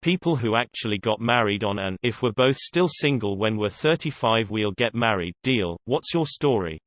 People who actually got married on an "if we're both still single when we're 35 we'll get married" deal. What's your story?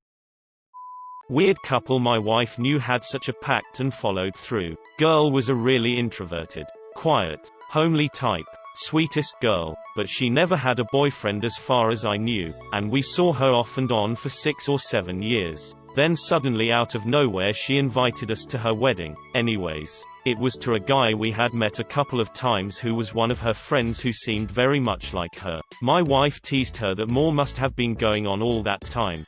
Weird couple my wife knew had such a pact and followed through. Girl was a really introverted, quiet, homely type. Sweetest girl, but she never had a boyfriend as far as I knew, and we saw her off and on for 6 or 7 years. Then suddenly out of nowhere she invited us to her wedding. Anyways, it was to a guy we had met a couple of times who was one of her friends who seemed very much like her. My wife teased her that more must have been going on all that time,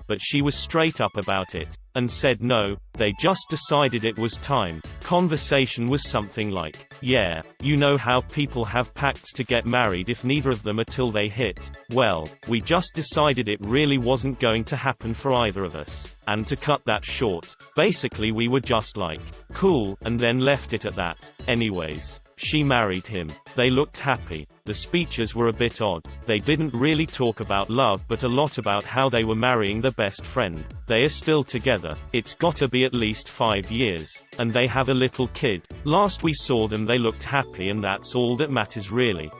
but she was straight up about it, and said no, they just decided it was time. Conversation was something like, yeah, you know how people have pacts to get married if neither of them are till they hit. Well, we just decided it really wasn't going to happen for either of us. And to cut that short, basically we were just like, cool, and then left it at that. Anyways, she married him. They looked happy. The speeches were a bit odd. They didn't really talk about love but a lot about how they were marrying their best friend. They are still together. It's gotta be at least 5 years. And they have a little kid. Last we saw them they looked happy and that's all that matters really.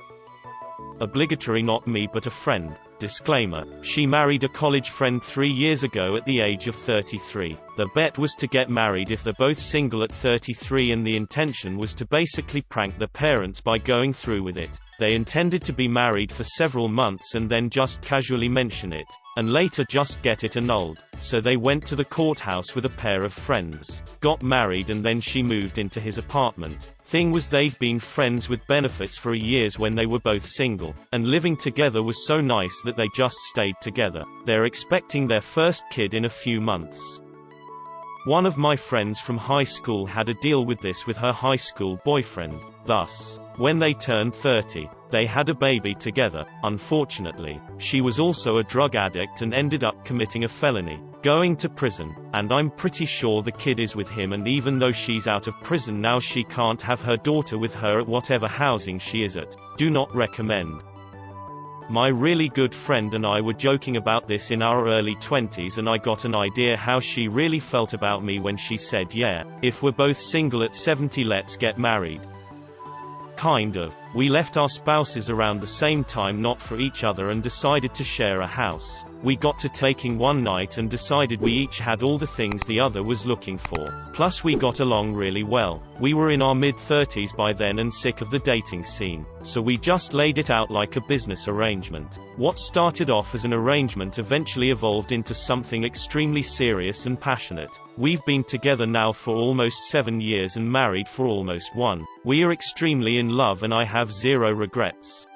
Obligatory not me but a friend. Disclaimer, she married a college friend 3 years ago at the age of 33. The bet was to get married if they're both single at 33 and the intention was to basically prank their parents by going through with it. They intended to be married for several months and then just casually mention it, and later just get it annulled. So they went to the courthouse with a pair of friends, got married and then she moved into his apartment. Thing was they'd been friends with benefits for years when they were both single, and living together was so nice that they just stayed together. They're expecting their first kid in a few months. One of my friends from high school had a deal with this with her high school boyfriend. Thus, when they turned 30, they had a baby together. Unfortunately, she was also a drug addict and ended up committing a felony, going to prison, and I'm pretty sure the kid is with him, and even though she's out of prison now she can't have her daughter with her at whatever housing she is at. Do not recommend. My really good friend and I were joking about this in our early 20s and I got an idea how she really felt about me when she said, yeah, if we're both single at 70 let's get married. Kind of. We left our spouses around the same time, not for each other, and decided to share a house. We got to taking one night and decided we each had all the things the other was looking for. Plus we got along really well. We were in our mid-30s by then and sick of the dating scene. So we just laid it out like a business arrangement. What started off as an arrangement eventually evolved into something extremely serious and passionate. We've been together now for almost 7 years and married for almost 1. We are extremely in love and I have zero regrets.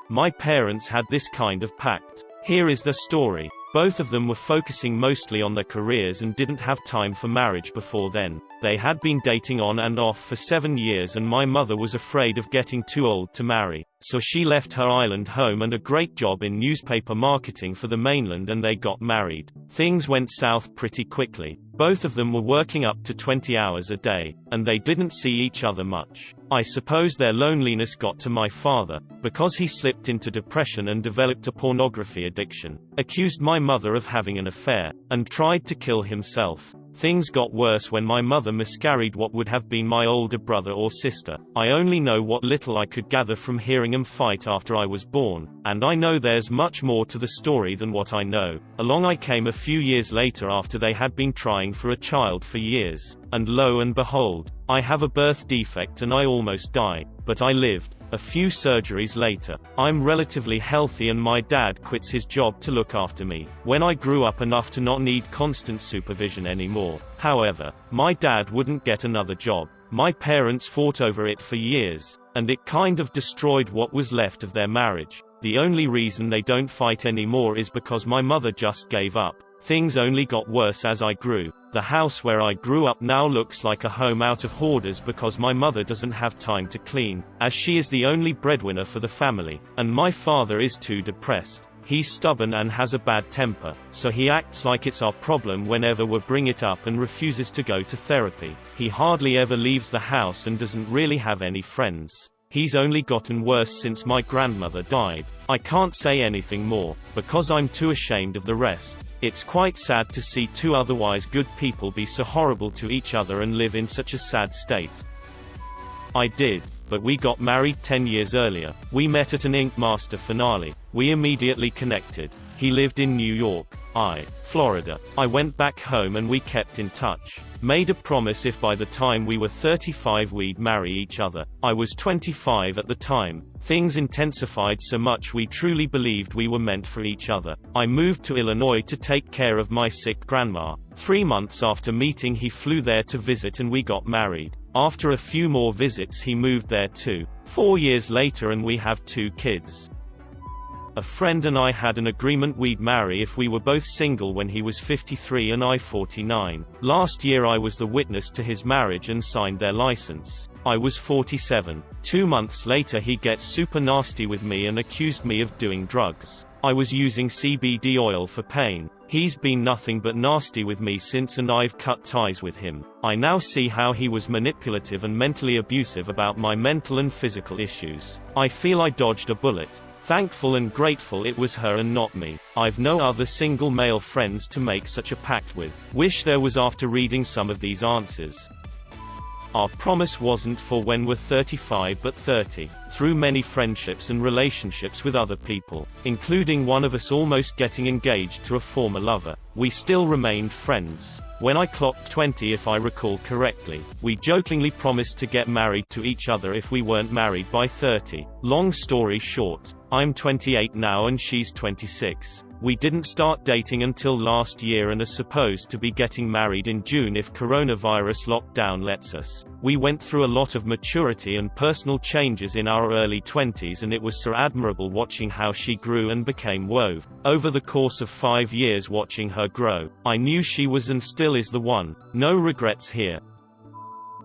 My parents had this kind of pact. Here is the story. Both of them were focusing mostly on their careers and didn't have time for marriage before then. They had been dating on and off for 7 years and my mother was afraid of getting too old to marry. So she left her island home and a great job in newspaper marketing for the mainland and they got married. Things went south pretty quickly. Both of them were working up to 20 hours a day, and they didn't see each other much. I suppose their loneliness got to my father, because he slipped into depression and developed a pornography addiction, accused my mother of having an affair, and tried to kill himself. Things got worse when my mother miscarried what would have been my older brother or sister. I only know what little I could gather from hearing them fight after I was born, and I know there's much more to the story than what I know. Along I came a few years later after they had been trying for a child for years, and lo and behold, I have a birth defect and I almost die, but I lived. A few surgeries later, I'm relatively healthy and my dad quits his job to look after me, when I grew up enough to not need constant supervision anymore. However, my dad wouldn't get another job. My parents fought over it for years, and it kind of destroyed what was left of their marriage. The only reason they don't fight anymore is because my mother just gave up. Things only got worse as I grew. The house where I grew up now looks like a home out of hoarders because my mother doesn't have time to clean, as she is the only breadwinner for the family, and my father is too depressed. He's stubborn and has a bad temper, so he acts like it's our problem whenever we bring it up and refuses to go to therapy. He hardly ever leaves the house and doesn't really have any friends. He's only gotten worse since my grandmother died. I can't say anything more, because I'm too ashamed of the rest. It's quite sad to see two otherwise good people be so horrible to each other and live in such a sad state. I did. but we got married 10 years earlier. We met at an Ink Master finale. We immediately connected. He lived in New York. Florida. I went back home and we kept in touch. Made a promise if by the time we were 35 we'd marry each other. I was 25 at the time. Things intensified so much we truly believed we were meant for each other. I moved to Illinois to take care of my sick grandma. 3 months after meeting he flew there to visit and we got married. After a few more visits he moved there too. 4 years later and we have 2 kids. A friend and I had an agreement we'd marry if we were both single when he was 53 and I 49. Last year I was the witness to his marriage and signed their license. I was 47. 2 months later he gets super nasty with me and accused me of doing drugs. I was using CBD oil for pain. He's been nothing but nasty with me since and I've cut ties with him. I now see how he was manipulative and mentally abusive about my mental and physical issues. I feel I dodged a bullet. Thankful and grateful it was her and not me. I've no other single male friends to make such a pact with. Wish there was after reading some of these answers. Our promise wasn't for when we're 35 but 30. Through many friendships and relationships with other people, including one of us almost getting engaged to a former lover, we still remained friends. When I clocked 20 if I recall correctly, we jokingly promised to get married to each other if we weren't married by 30. Long story short, I'm 28 now and she's 26. We didn't start dating until last year and are supposed to be getting married in June if coronavirus lockdown lets us. We went through a lot of maturity and personal changes in our early 20s and it was so admirable watching how she grew and became wove. Over the course of 5 years watching her grow, I knew she was and still is the one. No regrets here.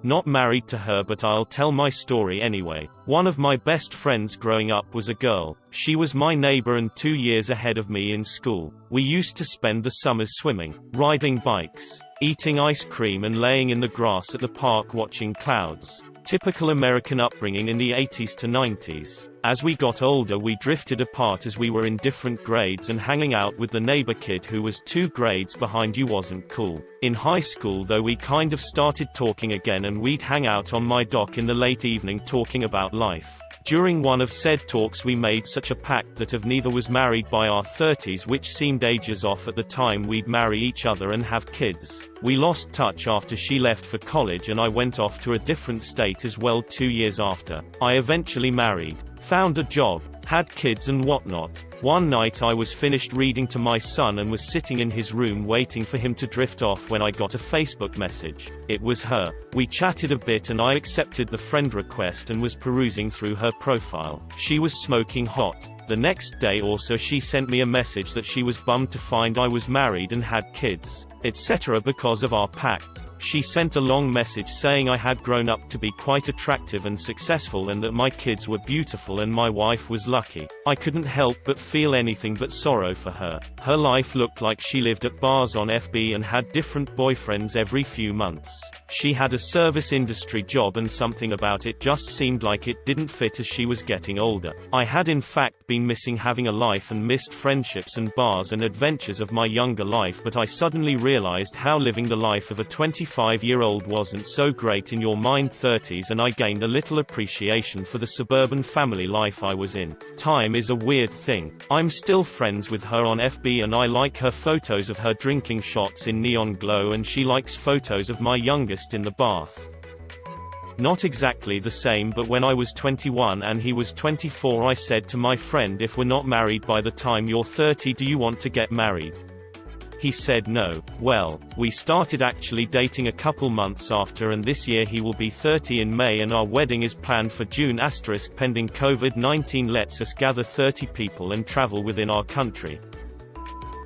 Not married to her but I'll tell my story anyway. One of my best friends growing up was a girl. She was my neighbor and 2 years ahead of me in school. We used to spend the summers swimming, riding bikes, eating ice cream and laying in the grass at the park watching clouds. Typical American upbringing in the 80s to 90s. As we got older we drifted apart as we were in different grades and hanging out with the neighbor kid who was 2 grades behind you wasn't cool. In high school though we kind of started talking again and we'd hang out on my dock in the late evening talking about life. During one of said talks we made such a pact that if neither was married by our 30s, which seemed ages off at the time, we'd marry each other and have kids. We lost touch after she left for college and I went off to a different state as well 2 years after. I eventually married, found a job, had kids and whatnot. One night I was finished reading to my son and was sitting in his room waiting for him to drift off when I got a Facebook message. It was her. We chatted a bit and I accepted the friend request and was perusing through her profile. She was smoking hot. The next day or so she sent me a message that she was bummed to find I was married and had kids, etc. because of our pact. She sent a long message saying I had grown up to be quite attractive and successful and that my kids were beautiful and my wife was lucky. I couldn't help but feel anything but sorrow for her. Her life looked like she lived at bars on FB and had different boyfriends every few months. She had a service industry job and something about it just seemed like it didn't fit as she was getting older. I had in fact been missing having a life and missed friendships and bars and adventures of my younger life, but I suddenly realized how living the life of a 25-year-old wasn't so great in your mind 30s, and I gained a little appreciation for the suburban family life I was in. Time is a weird thing. I'm still friends with her on FB and I like her photos of her drinking shots in neon glow and she likes photos of my youngest in the bath. Not exactly the same, but when I was 21 and he was 24 I said to my friend, if we're not married by the time you're 30, do you want to get married? He said no. Well, we started actually dating a couple months after and this year he will be 30 in May and our wedding is planned for June * pending COVID-19 lets us gather 30 people and travel within our country.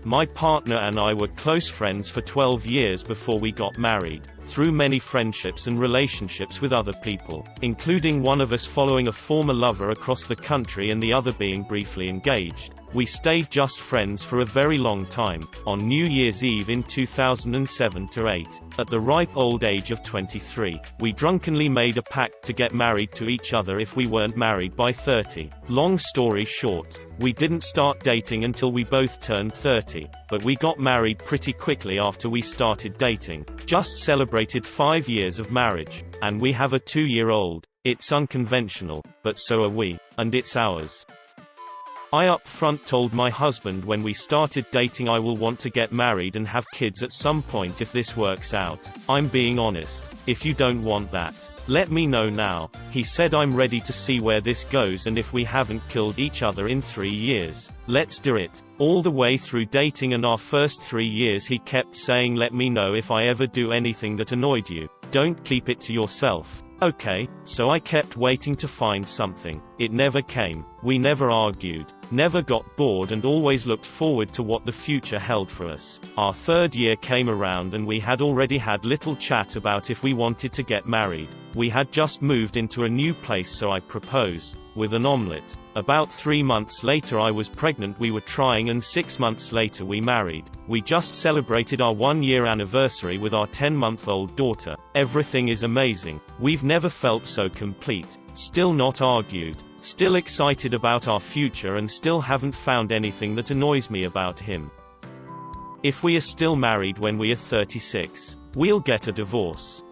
My partner and I were close friends for 12 years before we got married. Through many friendships and relationships with other people, including one of us following a former lover across the country and the other being briefly engaged, we stayed just friends for a very long time. On New Year's Eve in 2007-8, at the ripe old age of 23, we drunkenly made a pact to get married to each other if we weren't married by 30. Long story short, we didn't start dating until we both turned 30, but we got married pretty quickly after we started dating. Just celebrated 5 years of marriage, and we have a 2-year-old. It's unconventional, but so are we, and it's ours. I up front told my husband when we started dating I will want to get married and have kids at some point if this works out. I'm being honest. If you don't want that, let me know now. He said I'm ready to see where this goes, and if we haven't killed each other in 3 years, let's do it. All the way through dating and our first 3 years he kept saying let me know if I ever do anything that annoyed you. Don't keep it to yourself. Okay, so I kept waiting to find something. It never came. We never argued, never got bored, and always looked forward to what the future held for us. Our 3rd year came around and we had already had little chat about if we wanted to get married. We had just moved into a new place, so I proposed, with an omelet. About 3 months later I was pregnant. We were trying, and 6 months later we married. We just celebrated our 1-year anniversary with our 10-month-old daughter. Everything is amazing. We've never felt so complete. Still not argued. Still excited about our future, and still haven't found anything that annoys me about him. If we are still married when we are 36, we'll get a divorce.